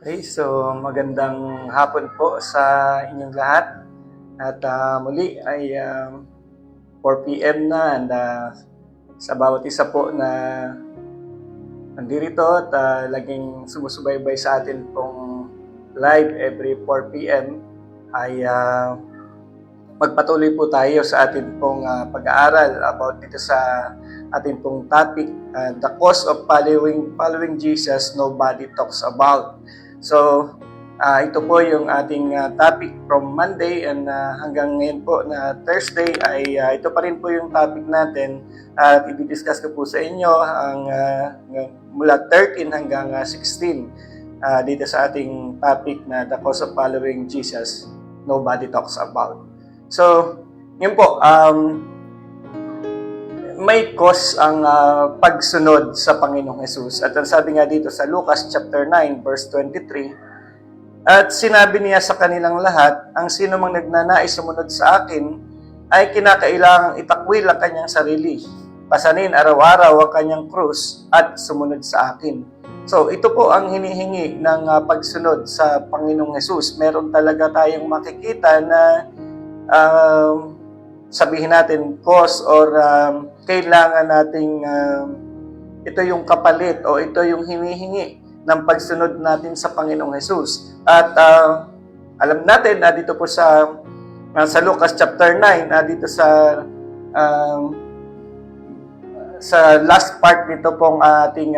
Okay, so magandang hapon po sa inyong lahat. At muli ay 4 p.m. na and sa bawat isa po na nandito at laging sumusubaybay sa atin pong live every 4 p.m. ay magpatuloy po tayo sa atin pong pag-aaral about dito sa atin pong topic, the cost of following Jesus nobody talks about. So, ito po yung ating topic from Monday and hanggang ngayon po na Thursday ay ito pa rin po yung topic natin at i-discuss ko po sa inyo ang mula 13 hanggang 16 dito sa ating topic na the cost of following Jesus nobody talks about. So, yun po, may cost ang pagsunod sa Panginoong Hesus. At ang sabi nga dito sa Lucas chapter 9 verse 23, at sinabi niya sa kanilang lahat, ang sino mang nagnanais sumunod sa akin ay kinakailangang itakwil ang kanyang sarili, pasanin araw-araw ang kanyang krus at sumunod sa akin. So, ito po ang hinihingi ng pagsunod sa Panginoong Hesus. Meron talaga tayong makikita na sabihin natin cost or kailangan nating ito yung kapalit o ito yung hinihingi ng pagsunod natin sa Panginoong Hesus. At alam natin na dito po sa Lucas chapter 9 dito sa last part nito pong ating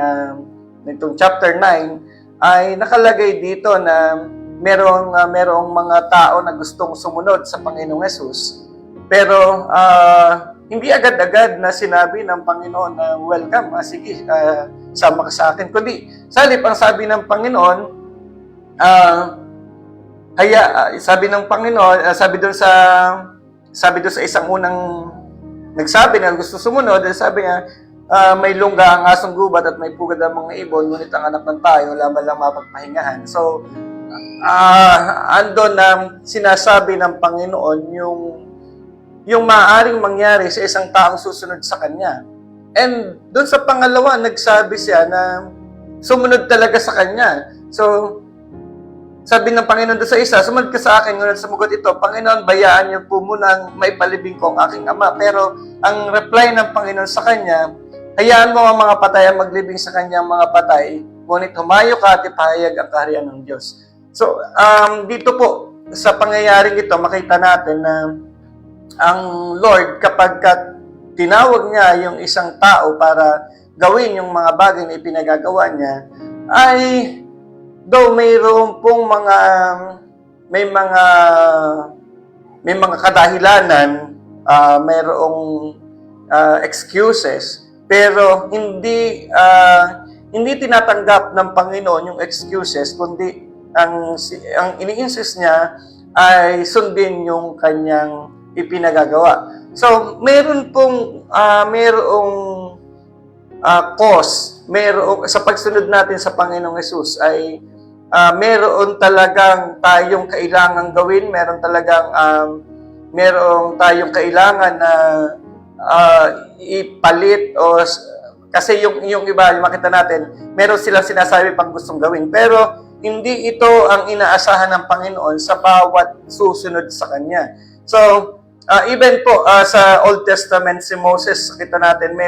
nitong chapter 9 ay nakalagay dito na merong mga tao na gustong sumunod sa Panginoong Hesus, pero hindi agad-agad na sinabi ng Panginoon na welcome, sige, sama ka sa akin. Kundi, salip ang sabi ng Panginoon, sabi ng Panginoon, sabi doon sa isang unang nagsabi na gusto sumunod, sabi niya, may lungga ang asong gubat at may pugad ang mga ibon, ngunit ang anak ng tayo, wala man lang mapagpahingahan. So, andon na sinasabi ng Panginoon yung maaaring mangyari sa isang taong susunod sa Kanya. And doon sa pangalawa, nagsabi siya na sumunod talaga sa Kanya. So, sabi ng Panginoon doon sa isa, sumunod ka sa akin, ngunit sumugot ito, Panginoon, bayaan niyo po munang may palibing ko ang aking ama. Pero ang reply ng Panginoon sa Kanya, hayaan mo ang mga patay ang maglibing sa Kanyang mga patay, ngunit humayo ka at ipahayag ang kaharian ng Diyos. So, dito po, sa pangyayaring ito, makita natin na ang Lord, kapag tinawag niya yung isang tao para gawin yung mga bagay na ipinagagawa niya, ay though mayroon pong may mga kadahilanan, mayroong excuses, pero hindi tinatanggap ng Panginoon yung excuses, kundi ang ini-insist niya ay sundin yung kanyang ipinagagawa. So, meron pong mayroong cause, sa pagsunod natin sa Panginoong Hesus ay meron talagang tayong kailangang gawin, meron tayong kailangan na ipalit kasi yung iba, yung makita natin, meron silang sinasabi pang gustong gawin, pero hindi ito ang inaasahan ng Panginoon sa bawat susunod sa Kanya. So, even po sa Old Testament, si Moses, kita natin, may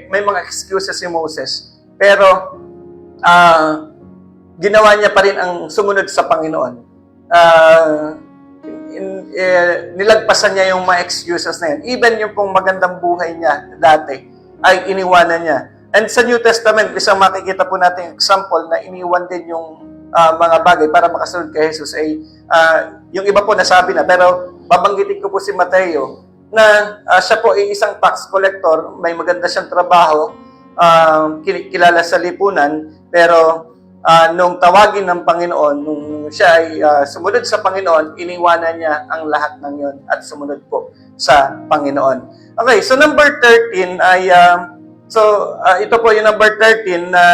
mga excuses si Moses. Pero, ginawa niya pa rin ang sumunod sa Panginoon. Nilagpasan niya yung mga excuses na yan. Even yung pong magandang buhay niya dati, ay iniwanan niya. And sa New Testament, isang makikita po natin example na iniwan din yung mga bagay para makasunod kay Jesus ay yung iba po nasabi na, pero babanggitin ko po si Mateo na siya po ay isang tax collector, may maganda siyang trabaho, kilala sa lipunan, pero nung tawagin ng Panginoon, nung siya ay sumunod sa Panginoon, iniwanan niya ang lahat ng yon at sumunod po sa Panginoon. Okay, so number 13 ay ito po yung number 13 na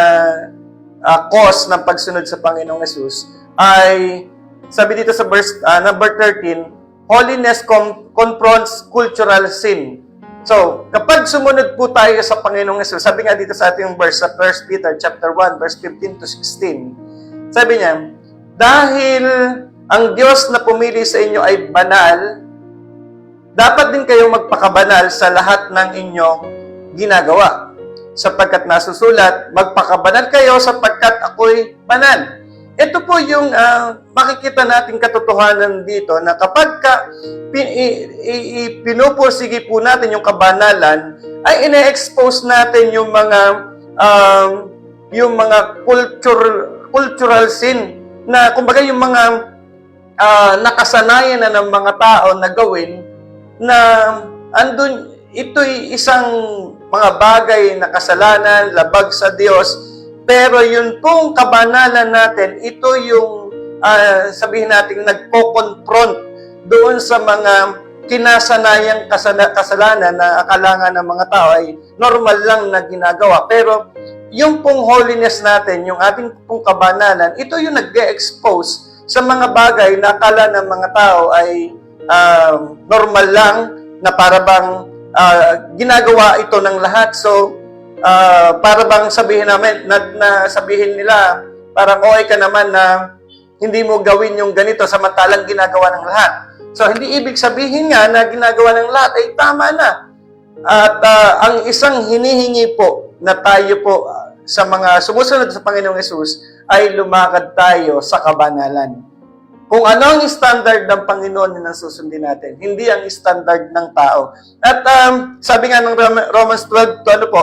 cause ng pagsunod sa Panginoong Hesus ay sabi dito sa verse number 13, holiness confronts cultural sin. So, kapag sumunod po tayo sa Panginoong Hesus, sabi nga dito sa ating verse sa 1 Peter chapter 1 verse 15 to 16, sabi niya, dahil ang Diyos na pumili sa inyo ay banal, dapat din kayong magpakabanal sa lahat ng inyong ginagawa. Sapagkat nasusulat, magpakabanal kayo sapagkat ako'y banal. Ito po yung makikita natin katotohanan dito na kapag pinupursige po natin yung kabanalan, ay ine-expose natin yung mga cultural sin na kumbaga yung mga nakasanayan na ng mga tao na gawin na andun, ito'y isang mga bagay na kasalanan, labag sa Diyos. Pero yun pong kabanalan natin, ito yung sabihin natin nagko-confront doon sa mga kinasanayang kasalanan na akala nga ng mga tao ay normal lang na ginagawa. Pero yung pong holiness natin, yung ating pong kabanalan, ito yung nag-expose sa mga bagay na akala ng mga tao ay normal lang na para bang ginagawa ito ng lahat. So, para bang sabihin namin, na sabihin nila, parang okay ka naman na hindi mo gawin yung ganito samantalang ginagawa ng lahat. So, hindi ibig sabihin nga na ginagawa ng lahat ay tama na. At ang isang hinihingi po na tayo po sa mga sumusunod sa Panginoong Yesus ay lumakad tayo sa kabanalan. Kung ano ang standard ng Panginoon yun ang susundin natin, hindi ang standard ng tao. At sabi nga ng Romans 12, ano po,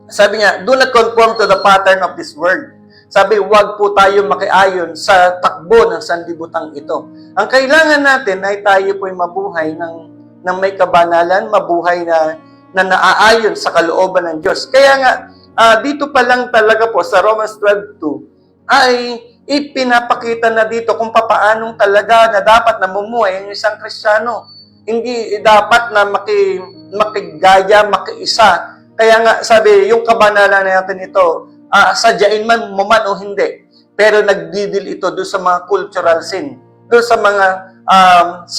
sabi niya, do not conform to the pattern of this world. Sabi, huwag po tayo makiayon sa takbo ng sanlibutan ito. Ang kailangan natin ay tayo po'y mabuhay ng may kabanalan, mabuhay na naaayon sa kalooban ng Diyos. Kaya nga, dito pa lang talaga po sa Romans 12:2 ay ipinapakita na dito kung papaanong talaga na dapat namumuhay ang isang Kristiyano. Hindi dapat na makigaya, makiisa. Kaya nga, sabi, yung kabanalan natin ito, sadyain man mo man o hindi, pero nagdidil ito doon sa mga cultural sin, doon sa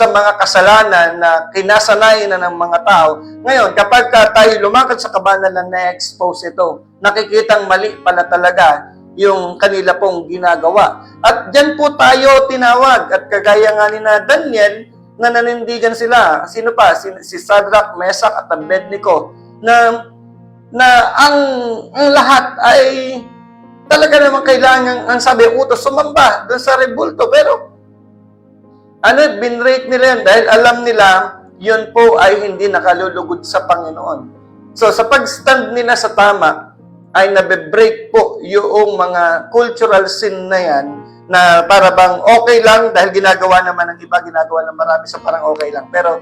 mga kasalanan na kinasanayan na ng mga tao. Ngayon, kapag tayo lumakad sa kabanalan na expose ito, nakikitang mali pala talaga yung kanila pong ginagawa. At dyan po tayo tinawag. At kagaya nga ni na Daniel, na nanindigan sila. Sino pa? Si Shadrach, Meshach at Abednego, na ang lahat ay talaga naman kailangan, ang sabi, utos, sumamba doon sa rebulto. Pero, binrate nila yan dahil alam nila, yun po ay hindi nakalulugod sa Panginoon. So, sa pag-stand nila sa tama, ay nabe-break po yung mga cultural sin na yan, na para bang okay lang dahil ginagawa naman ng iba, ginagawa ng marami, so parang okay lang. Pero,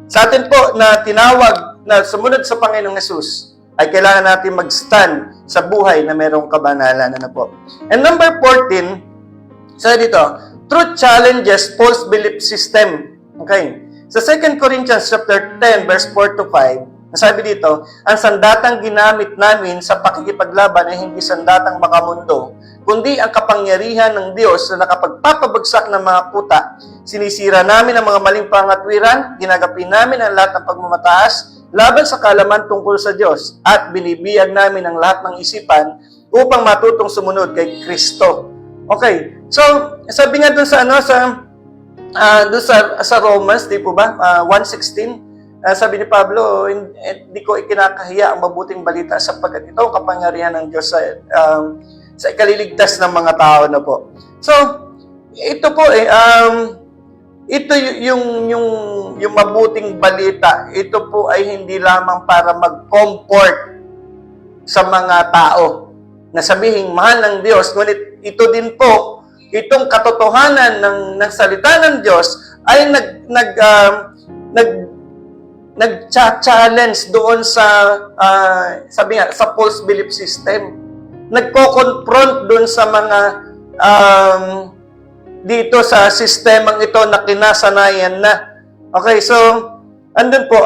sa atin po na tinawag na sumunod sa Panginoong Yesus, ay kailangan natin mag-stand sa buhay na merong kabanalan. Ano po? And number 14, sabi dito, truth challenges false belief system. Okay. Sa 2 Corinthians chapter 10, verse 4 to 5, nasabi dito, ang sandatang ginamit namin sa pakikipaglaban ay hindi sandatang makamundo, kundi ang kapangyarihan ng Diyos na nakapagpapabagsak ng mga kuta. Sinisira namin ang mga maling pangatwiran, ginagapi namin ang lahat ng pagmamataas, laban sa kaalaman tungkol sa Diyos, at binibiyag namin ang lahat ng isipan upang matutong sumunod kay Kristo. Okay. So, sabi nga dun sa sa Romans, di po ba? 1:16, sabi ni Pablo, hindi ko ikinakahiya ang mabuting balita sapagkat ito ang kapangyarihan ng Diyos sa ikaliligtas ng mga tao na po. So, ito po ito yung mabuting balita. Ito po ay hindi lamang para mag-comfort sa mga tao na sabihin mahal ng Diyos, ngunit ito din po, itong katotohanan ng salita ng Diyos ay nag-challenge doon sa sabi nga sa false belief system. Nagko-confront doon sa mga dito sa sistemang ito na kinasanayan na. Okay, so andun po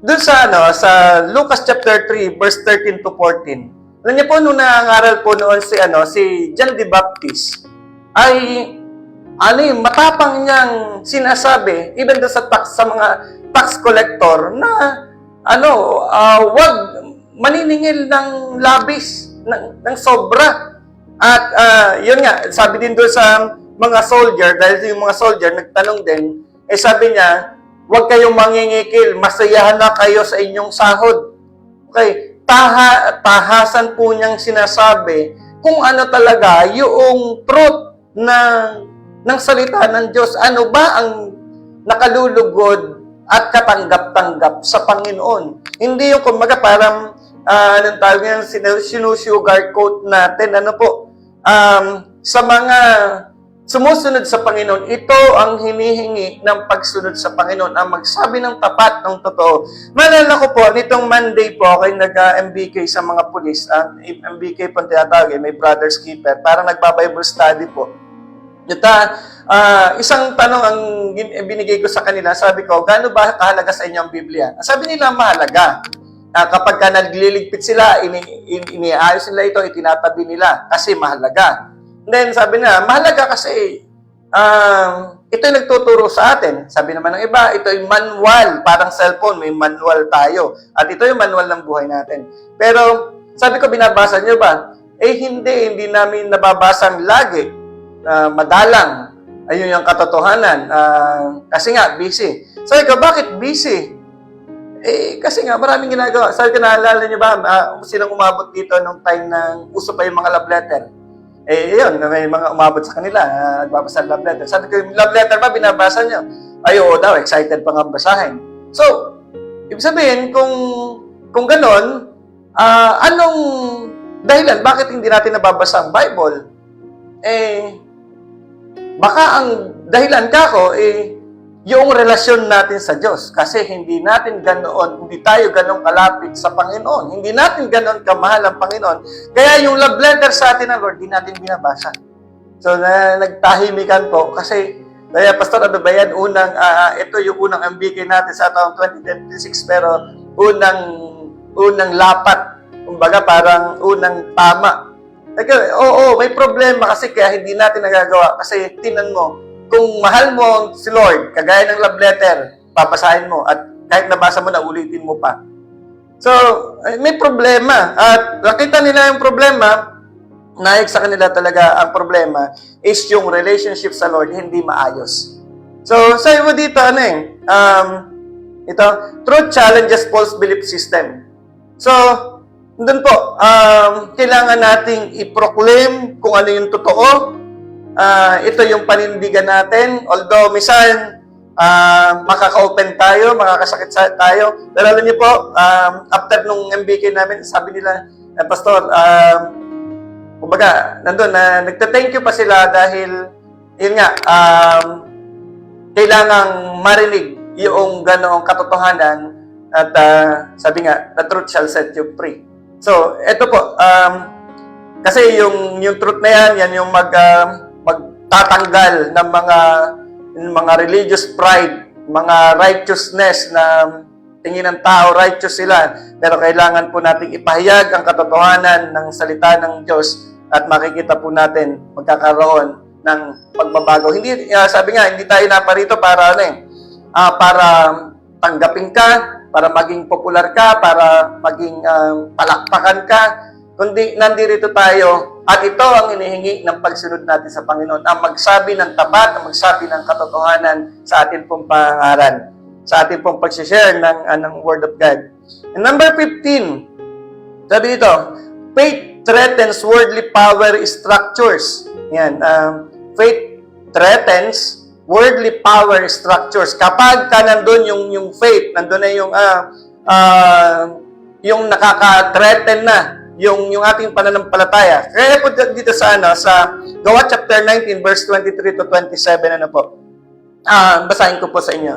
doon sa Lucas chapter 3 verse 13 to 14. Alam niyo po, nung nangangaral po noon si John the Baptist, ay matapang niyang sinasabi, even doon sa mga tax collector, na wag maniningil ng labis, ng sobra. At yun nga, sabi din doon sa mga soldier, dahil yung mga soldier nagtanong din, sabi niya, huwag kayong mangingikil, masayahan na kayo sa inyong sahod. Okay, tahasan po niyang sinasabi kung ano talaga yung truth ng salita ng Diyos. Ano ba ang nakalulugod at katanggap-tanggap sa Panginoon? Hindi yung kumbaga parang anong tawag yan, sinusugarcoat natin, ano po, sa mga sumusunod sa Panginoon, ito ang hinihingi ng pagsunod sa Panginoon, ang magsabi ng tapat, ng totoo. Maalala ko po, nitong Monday po, ako nag-MBK sa mga pulis. MBK po tinatawag, may brother's keeper, parang nagba-Bible study po. Isang tanong ang binigay ko sa kanila, sabi ko, gaano ba kahalaga sa inyo ang Biblia? Sabi nila, mahalaga. Kapag ka nagliligpit sila, iniayos nila ito, itinatabi nila kasi mahalaga. And then sabi na, mahalaga kasi ito yung nagtuturo sa atin. Sabi naman ng iba, ito yung manual, parang cellphone, may manual tayo. At ito yung manual ng buhay natin. Pero sabi ko, binabasa niyo ba? Hindi namin nababasang lagi. Madalang. Ayun yung katotohanan. Kasi nga, busy. Sabi ko, bakit busy? Kasi nga, maraming ginagawa. Sabi ko, naalala niyo ba, sinong umabot dito nung time na uso pa yung mga love letter? Yun, may mga umabot sa kanila, nagbabasa ng love letter. Sabi ko, yung love letter ba, binabasa niyo? Ay, oo daw, excited pa nga basahin. So, ibig sabihin, kung ganon, anong dahilan, bakit hindi natin nababasa ang Bible? Baka ang dahilan kako, yung relasyon natin sa Diyos. Kasi hindi tayo ganon kalapit sa Panginoon. Hindi natin ganon kamahal ang Panginoon. Kaya yung love letter sa atin ng Lord, di natin binabasa. So, nagtahimikan po. Kasi, kaya Pastor, ano ba yan? Ito yung unang MBK natin sa taong 2026, pero unang lapat. Kumbaga, parang unang tama. Oo, may problema kasi kaya hindi natin nagagawa. Kasi, tinan mo, kung mahal mo si Lord, kagaya ng love letter, papasahin mo at kahit nabasa mo na, ulitin mo pa. So, may problema. At nakita nila yung problema, naik sa kanila talaga ang problema is yung relationship sa Lord hindi maayos. So, sabi mo dito, ito, truth challenges false belief system. So, doon po, kailangan nating i-proclaim kung ano yung totoo. Ito yung panindigan natin. Although, minsan, makaka-open tayo, makakasakit tayo. Pero alam niyo po, after nung MBK namin, sabi nila, Pastor, kumbaga, nandun, nagta-thank you pa sila dahil, yun nga, kailangang marinig yung ganoong katotohanan at sabi nga, the truth shall set you free. So, ito po, kasi yung truth na yan yung magtatanggal ng mga religious pride, mga righteousness na tingin ng tao, righteous sila. Pero kailangan po nating ipahayag ang katotohanan ng salita ng Diyos at makikita po natin magkakaroon ng pagbabago. Hindi, sabi nga, hindi tayo naparito para para tanggapin ka, para maging popular ka, para maging palakpakan ka, kundi nandito tayo at ito ang hinihingi ng pagsunod natin sa Panginoon, ang magsabi ng tapat, ang magsabi ng katotohanan sa ating pong pangaral, sa ating pong pag-share ng Word of God. And number 15, sabi dito, faith threatens worldly power structures. Yan, faith threatens worldly power structures. Kapag ka nandun yung faith, nandun na yung nakaka-threaten na yung ating pananampalataya. Kaya po dito sa Gawa chapter 19 verse 23 to 27 basahin ko po sa inyo.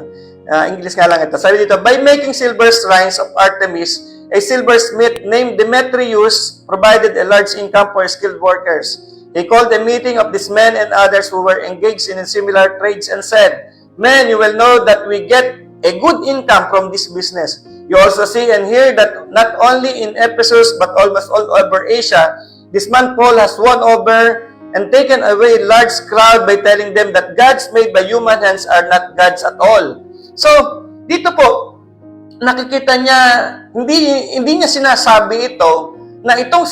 English nga lang ito. Sabi dito, by making silver shrines of Artemis, a silversmith named Demetrius provided a large income for skilled workers. He called a meeting of these men and others who were engaged in similar trades and said, "Men, you will know that we get a good income from this business. You also see and hear that not only in Ephesus but almost all over Asia, this man Paul has won over and taken away a large crowd by telling them that gods made by human hands are not gods at all." So, dito po, nakikita niya, hindi niya sinasabi ito, na itong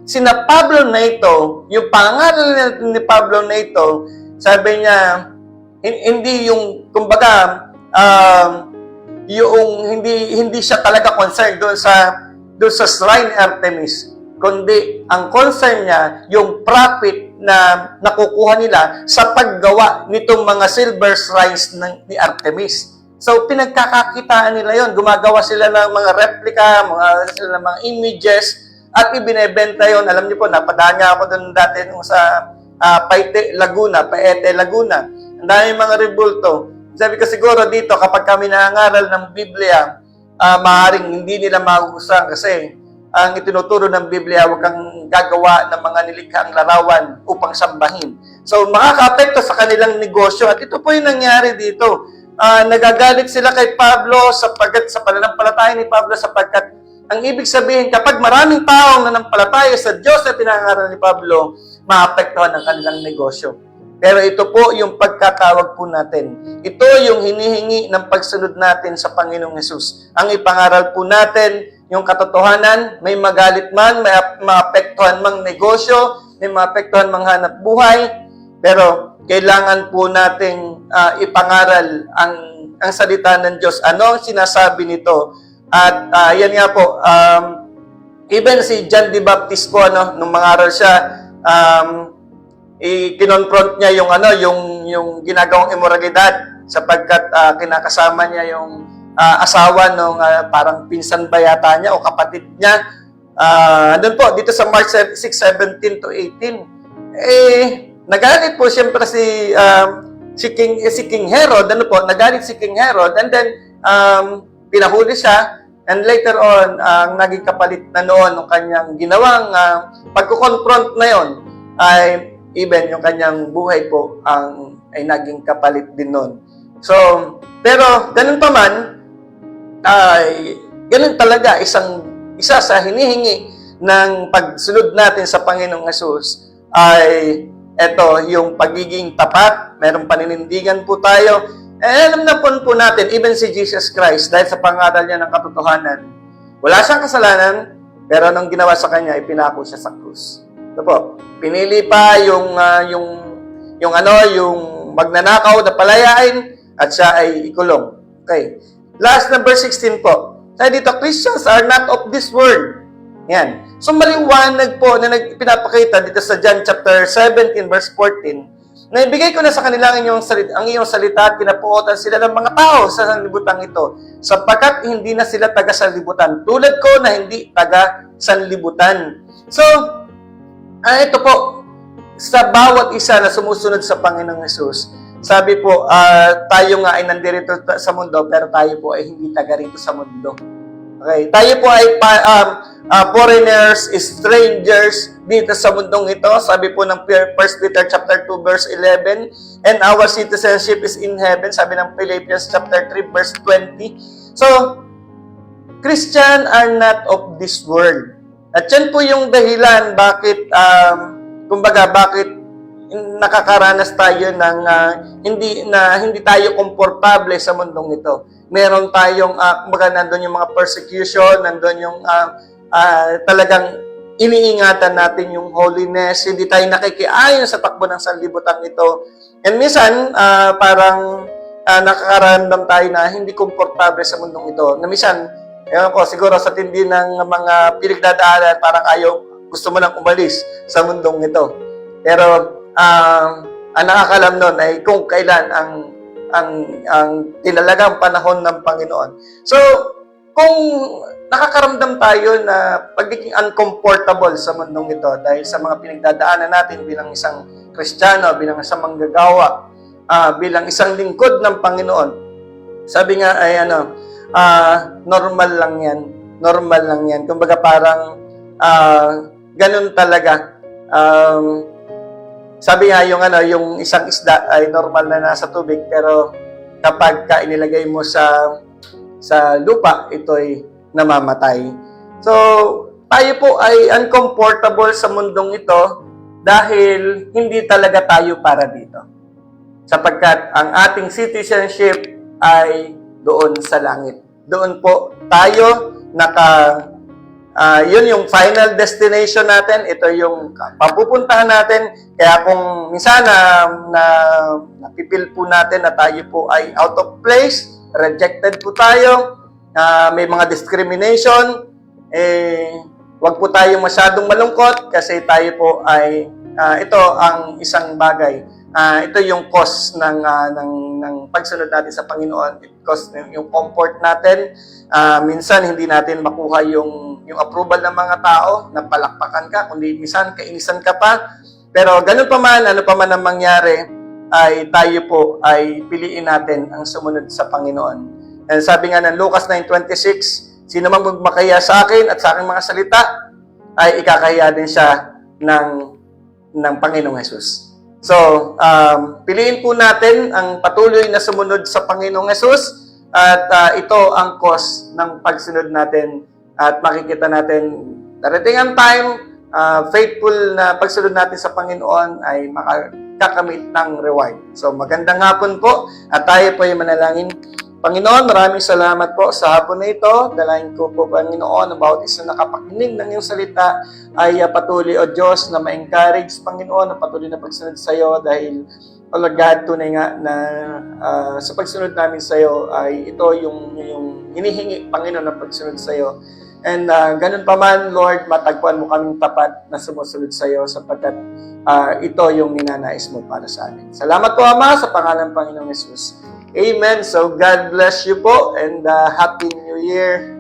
sina Pablo na ito, yung pangaral ni Pablo na ito, sabi niya, hindi yung, kumbaga, yung hindi siya talaga concerned doon sa shrine Artemis, kundi ang concern niya yung profit na nakukuha nila sa paggawa nitong mga silver shrines ni Artemis. So pinagkakakitaan nila yon, gumagawa sila ng mga replica, sila ng mga images at ibinebenta yon. Alam niyo po, napadaan nga ako doon dati nung sa Paete Laguna. Ang dami mga rebulto. Sabi ko siguro dito, kapag kami nangangaral ng Biblia, maaaring hindi nila magugustuhan kasi ang itinuturo ng Biblia, huwag kang gagawa ng mga nilikhang larawan upang sambahin. So, makaka-apekto sa kanilang negosyo. At ito po yung nangyari dito. Nagagalit sila kay Pablo sa pananampalataya ni Pablo sapagkat ang ibig sabihin, kapag maraming taong nanampalataya sa Diyos na pinangaral ni Pablo, maapektuhan ang kanilang negosyo. Pero ito po yung pagkatawag po natin. Ito yung hinihingi ng pagsunod natin sa Panginoong Hesus. Ang ipangaral po natin, yung katotohanan, may magalit man, may maapektuhan mang negosyo, may maapektuhan mang hanap buhay, pero kailangan po nating ipangaral ang salita ng Diyos. Ano ang sinasabi nito? At yan nga po, even si John the Baptist po, nung mangaral siya, i-kinonfront niya yung ginagawang immoralidad sapagkat kinakasama niya yung asawa nung parang pinsan ba yata niya o kapatid niya. Doon po, dito sa Mark 6:17 to 18, nagalit po siyempre si King Herod, nagalit si King Herod, and then pinahuli siya, and later on, ang naging kapalit na noon ng kanyang ginawang pagkukonfront na yon ay even yung kanyang buhay po ay naging kapalit din noon. So, pero ganun pa man, ganun talaga isa sa hinihingi ng pagsunod natin sa Panginoong Hesus ay eto, yung pagiging tapat, merong paninindigan po tayo. Alam na po natin, even si Jesus Christ, dahil sa pangaral niya ng katotohanan, wala siyang kasalanan, pero anong ginawa sa kanya, ipinako siya sa krus. Ito po, pinili pa yung magnanakaw na palayain at siya ay ikulong. Okay. Last, number 16 po. Sabi dito, Christians are not of this world. Yan. So, maliwanag po na pinapakita dito sa John chapter 17, verse 14, na ibigay ko na sa kanila ang iyong salita at pinapuotan sila ng mga tao sa sanlibutan ito, sapagkat hindi na sila taga-sanlibutan. Tulad ko na hindi taga-sanlibutan. So, ito po, sa bawat isa na sumusunod sa Panginoong Hesus, sabi po, tayo nga ay nandirito sa mundo, pero tayo po ay hindi taga rito sa mundo. Okay? Tayo po ay foreigners, strangers dito sa mundong ito. Sabi po ng 1 Peter chapter 2 verse 11, and our citizenship is in heaven. Sabi ng Philippians chapter 3 verse 20. So, Christian are not of this world. At yan po yung dahilan bakit bakit nakakaranas tayo ng hindi tayo komportable sa mundong ito. Meron tayong nandun yung mga persecution, nandun yung talagang iniingatan natin yung holiness, hindi tayo nakikiayon sa takbo ng sanlibutan ito. And minsan, parang nakakaramdam tayo na hindi komportable sa mundong ito. Na minsan, siguro sa tindi ng mga pinagdadaanan, parang gusto mo nang umalis sa mundong ito. Pero, ang nakakalam nun ay kung kailan ang tinalagang panahon ng Panginoon. So, kung nakakaramdam tayo na pagiging uncomfortable sa mundong ito dahil sa mga pinagdadaanan natin bilang isang Kristiyano, bilang isang manggagawa, bilang isang lingkod ng Panginoon, sabi nga ay normal lang yan. Normal lang yan. Kumbaga parang ganun talaga. Sabi nga yung isang isda ay normal na nasa tubig, pero kapag inilagay mo sa lupa, ito'y namamatay. So, tayo po ay uncomfortable sa mundong ito dahil hindi talaga tayo para dito. Sapagkat ang ating citizenship ay doon sa langit. Doon po tayo Yun yung final destination natin. Ito yung papupuntahan natin. Kaya kung minsan na napipil po natin na tayo po ay out of place, rejected po tayo, may mga discrimination, wag po tayong masyadong malungkot kasi tayo po ay ito ang isang bagay. Ito yung cause ng pagsunod natin sa Panginoon. It cost yung comfort natin. Minsan hindi natin makuha yung approval ng mga tao na palakpakan ka, kundi minsan kainisan ka pa. Pero ganun pa man, ano pa man ang mangyari, ay tayo po ay piliin natin ang sumunod sa Panginoon. And sabi nga ng Lucas 9:26, sino man magmakaya sa akin at sa aking mga salita, ay ikakahiya din siya ng Panginoong Jesus. So, piliin po natin ang patuloy na sumunod sa Panginoong Jesus at ito ang cause ng pagsunod natin at makikita natin darating ang time, faithful na pagsunod natin sa Panginoon ay makakakamit ng reward. So, magandang hapon po at tayo po ay manalangin. Panginoon, maraming salamat po sa hapon na ito. Dalayan ko po, Panginoon, about isa nakapakinig ng iyong salita ay patuloy, O Diyos, na ma-encourage, Panginoon, na patuloy na pagsunod sa iyo dahil, O Lord God, tunay nga na sa pagsunod namin sa iyo ay ito yung hinihingi, Panginoon, na pagsunod sa iyo. And ganun pa man, Lord, matagpuan mo kaming tapat na sumusunod sa iyo sapagkat ito yung ninanais mo para sa amin. Salamat po, Ama, sa pangalan ng Panginoong Jesus. Amen. So, God bless you po and Happy New Year.